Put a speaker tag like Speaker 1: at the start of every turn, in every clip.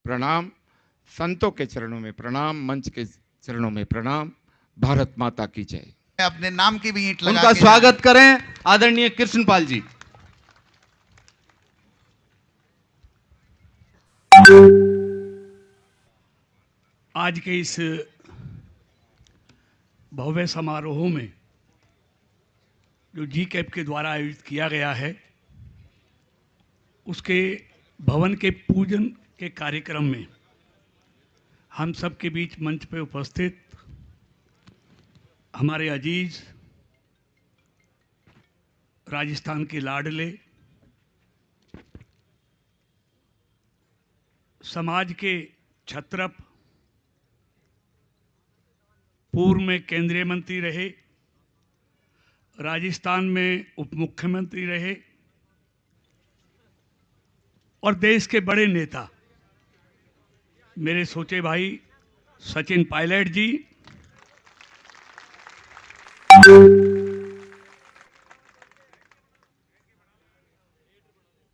Speaker 1: प्रणाम, संतों के चरणों में प्रणाम, मंच के चरणों में प्रणाम। भारत माता की जय।
Speaker 2: अपने नाम की भी ईंट लगा
Speaker 3: उनका
Speaker 2: के
Speaker 3: स्वागत करें आदरणीय कृष्णपाल जी।
Speaker 4: आज के इस भव्य समारोह में जो जी कैप के द्वारा आयोजित किया गया है, उसके भवन के पूजन के कार्यक्रम में हम सब के बीच मंच पर उपस्थित हमारे अजीज राजस्थान के लाडले, समाज के छत्रप, पूर्व में केंद्रीय मंत्री रहे, राजस्थान में उप मुख्यमंत्री रहे और देश के बड़े नेता मेरे सोचे भाई सचिन पायलट जी,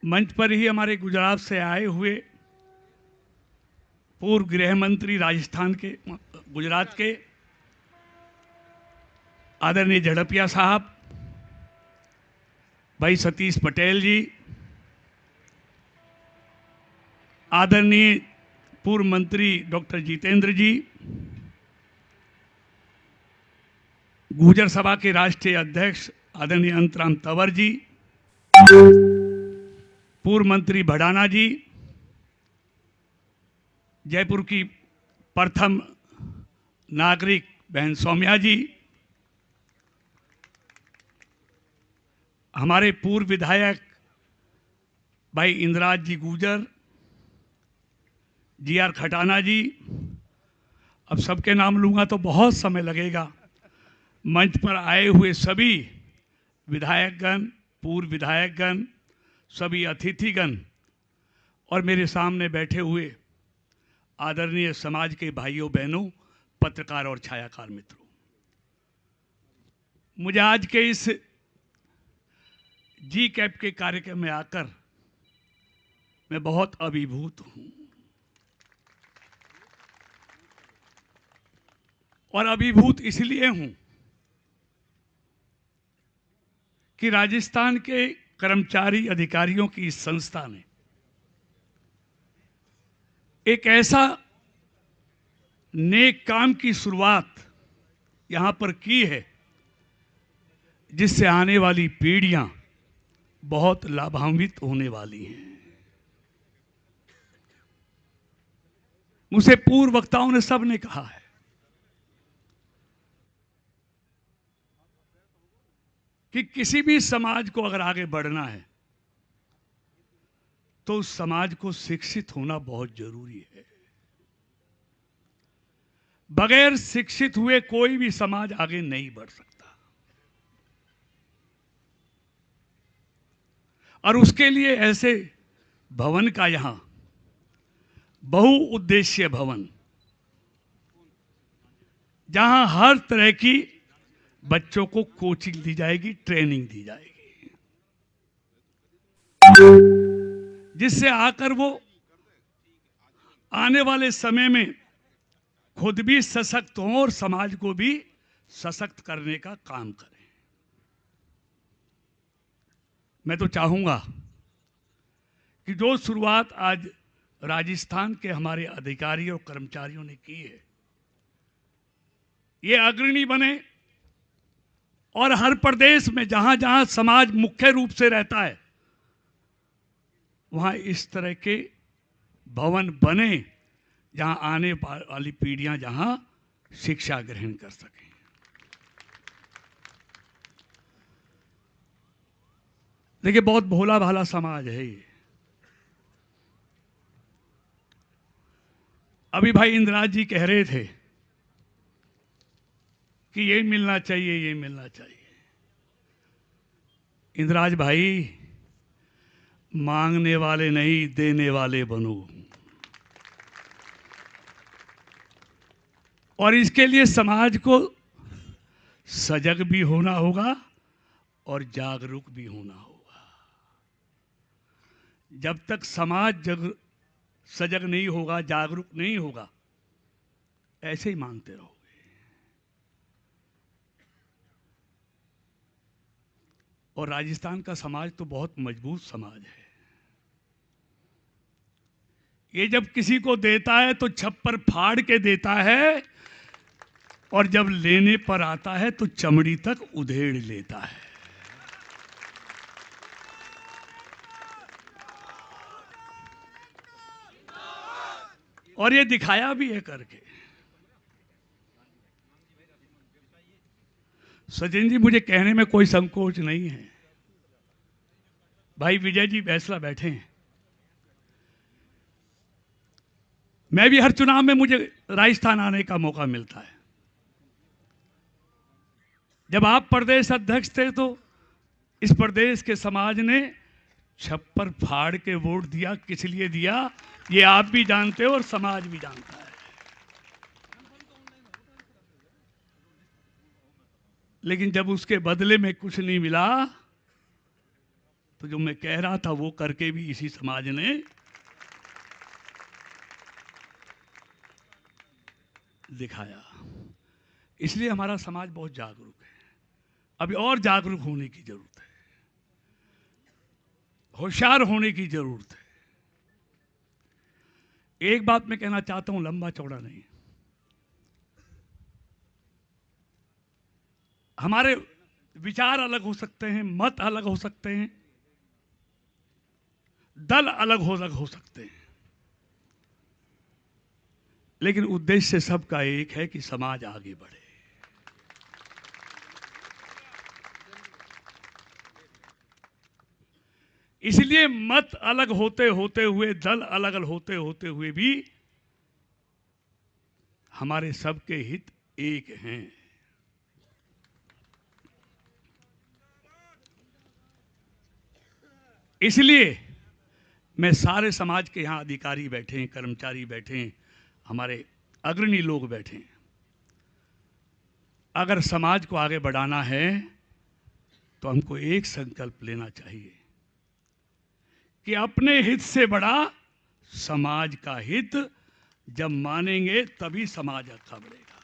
Speaker 4: मंच पर ही हमारे गुजरात से आए हुए पूर्व गृह मंत्री राजस्थान के, गुजरात के आदरणीय झड़पिया साहब, भाई सतीश पटेल जी, आदरणीय पूर्व मंत्री डॉक्टर जितेंद्र जी, गुर्जर सभा के राष्ट्रीय अध्यक्ष आदरणीय अंतराम तंवर जी, पूर्व मंत्री भड़ाना जी, जयपुर की प्रथम नागरिक बहन सौम्या जी, हमारे पूर्व विधायक भाई इंद्राज जी गुर्जर, जी आर खटाना जी, अब सबके नाम लूंगा तो बहुत समय लगेगा। मंच पर आए हुए सभी विधायकगण, पूर्व विधायकगण, सभी अतिथिगण और मेरे सामने बैठे हुए आदरणीय समाज के भाइयों बहनों, पत्रकार और छायाकार मित्रों, मुझे आज के इस जी कैप के कार्यक्रम में आकर मैं बहुत अभिभूत हूं और अभिभूत इसलिए हूं कि राजस्थान के कर्मचारी अधिकारियों की इस संस्था ने एक ऐसा नेक काम की शुरुआत यहां पर की है जिससे आने वाली पीढ़ियां बहुत लाभान्वित होने वाली हैं। मुझसे पूर्व वक्ताओं ने सबने कहा है कि किसी भी समाज को अगर आगे बढ़ना है तो उस समाज को शिक्षित होना बहुत जरूरी है। बगैर शिक्षित हुए कोई भी समाज आगे नहीं बढ़ सकता और उसके लिए ऐसे भवन का यहां बहुउद्देश्य भवन, जहां हर तरह की बच्चों को कोचिंग दी जाएगी, ट्रेनिंग दी जाएगी, जिससे आकर वो आने वाले समय में खुद भी सशक्त हों और समाज को भी सशक्त करने का काम करें। मैं तो चाहूंगा कि जो शुरुआत आज राजस्थान के हमारे अधिकारियों और कर्मचारियों ने की है, ये अग्रणी बने और हर प्रदेश में जहां जहां समाज मुख्य रूप से रहता है वहां इस तरह के भवन बने जहां आने वाली पीढ़ियां जहां शिक्षा ग्रहण कर सकें। देखिए, बहुत भोला भाला समाज है ये। अभी भाई इंद्राज जी कह रहे थे कि ये मिलना चाहिए, ये मिलना चाहिए। इंद्राज भाई, मांगने वाले नहीं, देने वाले बनो। और इसके लिए समाज को सजग भी होना होगा और जागरूक भी होना होगा। जब तक समाज सजग नहीं होगा, जागरूक नहीं होगा, ऐसे ही मांगते रहोगे। और राजस्थान का समाज तो बहुत मजबूत समाज है। ये जब किसी को देता है तो छप्पर फाड़ के देता है, और जब लेने पर आता है तो चमड़ी तक उधेड़ लेता है। और ये दिखाया भी है करके। सचिन जी, मुझे कहने में कोई संकोच नहीं है। भाई विजय जी फैसला बैठे हैं, मैं भी हर चुनाव में मुझे राजस्थान आने का मौका मिलता है। जब आप प्रदेश अध्यक्ष थे तो इस प्रदेश के समाज ने छप्पर फाड़ के वोट दिया। किस लिए दिया ये आप भी जानते हो और समाज भी जानता है। लेकिन जब उसके बदले में कुछ नहीं मिला तो जो मैं कह रहा था वो करके भी इसी समाज ने दिखाया। इसलिए हमारा समाज बहुत जागरूक है। अभी और जागरूक होने की जरूरत है, होशियार होने की जरूरत है। एक बात मैं कहना चाहता हूं, लंबा चौड़ा नहीं। हमारे विचार अलग हो सकते हैं, मत अलग हो सकते हैं, दल अलग हो सकते हैं, लेकिन उद्देश्य सबका एक है कि समाज आगे बढ़े। इसलिए मत अलग होते होते हुए, दल अलग होते होते हुए भी हमारे सबके हित एक हैं। इसलिए मैं सारे समाज के यहां अधिकारी बैठे हैं, कर्मचारी बैठे हैं, हमारे अग्रणी लोग बैठे हैं। अगर समाज को आगे बढ़ाना है तो हमको एक संकल्प लेना चाहिए कि अपने हित से बड़ा समाज का हित जब मानेंगे तभी समाज आगे बढ़ेगा।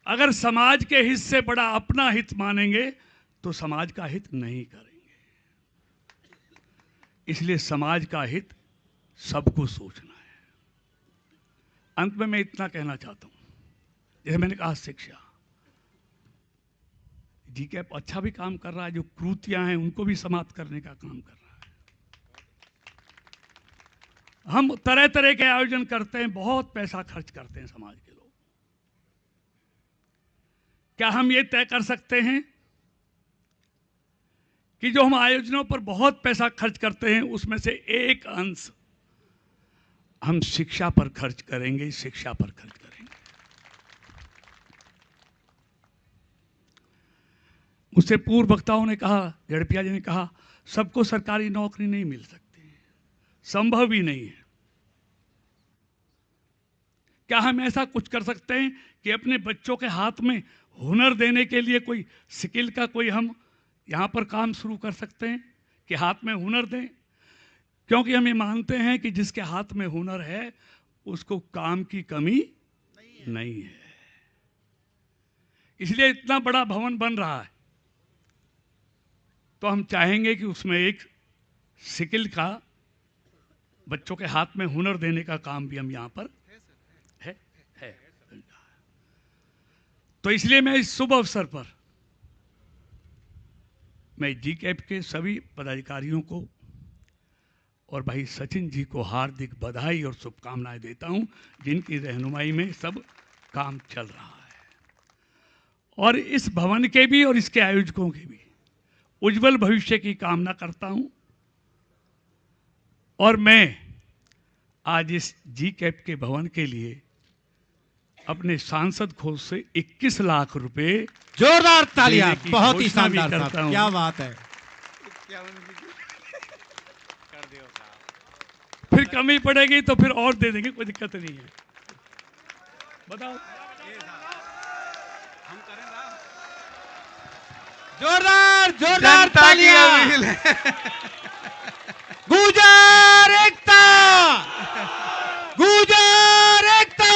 Speaker 4: अगर समाज के हित से बड़ा अपना हित मानेंगे तो समाज का हित नहीं करेंगे। इसलिए समाज का हित सबको सोचना है। अंत में मैं इतना कहना चाहता हूं, जैसे मैंने कहा शिक्षा, जीकैप अच्छा भी काम कर रहा है, जो क्रूतियां हैं उनको भी समाप्त करने का काम कर रहा है। हम तरह तरह के आयोजन करते हैं, बहुत पैसा खर्च करते हैं समाज के लोग। क्या हम ये तय कर सकते हैं कि जो हम आयोजनों पर बहुत पैसा खर्च करते हैं उसमें से एक अंश हम शिक्षा पर खर्च करेंगे, शिक्षा पर खर्च करेंगे? मुझसे पूर्व वक्ताओं ने कहा, झड़पिया जी ने कहा, सबको सरकारी नौकरी नहीं मिल सकती, संभव ही नहीं है। क्या हम ऐसा कुछ कर सकते हैं कि अपने बच्चों के हाथ में हुनर देने के लिए कोई स्किल का कोई हम यहाँ पर काम शुरू कर सकते हैं कि हाथ में हुनर दें? क्योंकि हम ये मानते हैं कि जिसके हाथ में हुनर है उसको काम की कमी नहीं है। इसलिए इतना बड़ा भवन बन रहा है तो हम चाहेंगे कि उसमें एक स्किल का, बच्चों के हाथ में हुनर देने का काम भी हम यहाँ पर है। तो इसलिए मैं इस शुभ अवसर पर मैं जीकैप के सभी पदाधिकारियों को और भाई सचिन जी को हार्दिक बधाई और शुभकामनाएं देता हूं, जिनकी रहनुमाई में सब काम चल रहा है। और इस भवन के भी और इसके आयोजकों के भी उज्जवल भविष्य की कामना करता हूं। और मैं आज इस जीकैप के भवन के लिए अपने सांसद कोष से 21 लाख रुपए,
Speaker 5: जोरदार तालियां,
Speaker 4: देने की
Speaker 5: बहुत ही
Speaker 4: घोषणा भी
Speaker 5: शानदार
Speaker 4: करता
Speaker 5: साहब,
Speaker 4: हूं।
Speaker 5: क्या बात है।
Speaker 4: फिर कमी पड़ेगी तो फिर और दे देंगे, कोई दिक्कत नहीं है। बताओ,
Speaker 5: जोरदार जोरदार तालियां। गुर्जर एकता, गुर्जर एकता।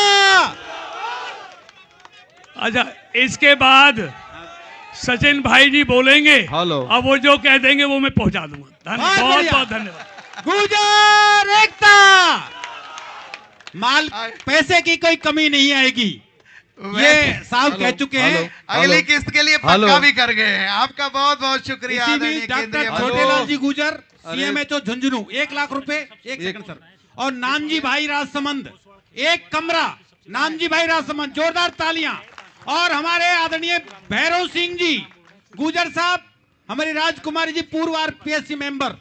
Speaker 4: अच्छा, इसके बाद सचिन भाई जी बोलेंगे।
Speaker 3: हेलो।
Speaker 4: अब वो जो कह देंगे वो मैं पहुंचा दूंगा।
Speaker 5: बहुत
Speaker 4: बहुत
Speaker 5: बढ़िया।
Speaker 4: बहुत धन्यवाद।
Speaker 5: गुर्जर एकता। माल पैसे की कोई कमी नहीं आएगी, ये साहब कह चुके हैं।
Speaker 2: अगली किस्त के लिए पक्का भी कर गए हैं। आपका बहुत बहुत शुक्रिया
Speaker 5: इसी
Speaker 2: आदरणीय
Speaker 5: बीच
Speaker 2: केंद्रीय
Speaker 5: डॉक्टर
Speaker 2: मंत्री।
Speaker 5: छोटेलाल जी गुर्जर, सीएमएचओ झुंझुनू, 1 लाख रुपए। एक सेकंड सर। और नामजी भाई राजसमंद, 1 कमरा। नामजी भाई राजसमंद, जोरदार तालियां। और हमारे आदरणीय भैरव सिंह जी गुर्जर साहब, हमारी राजकुमारी जी पूर्व आरपीएससी मेंबर,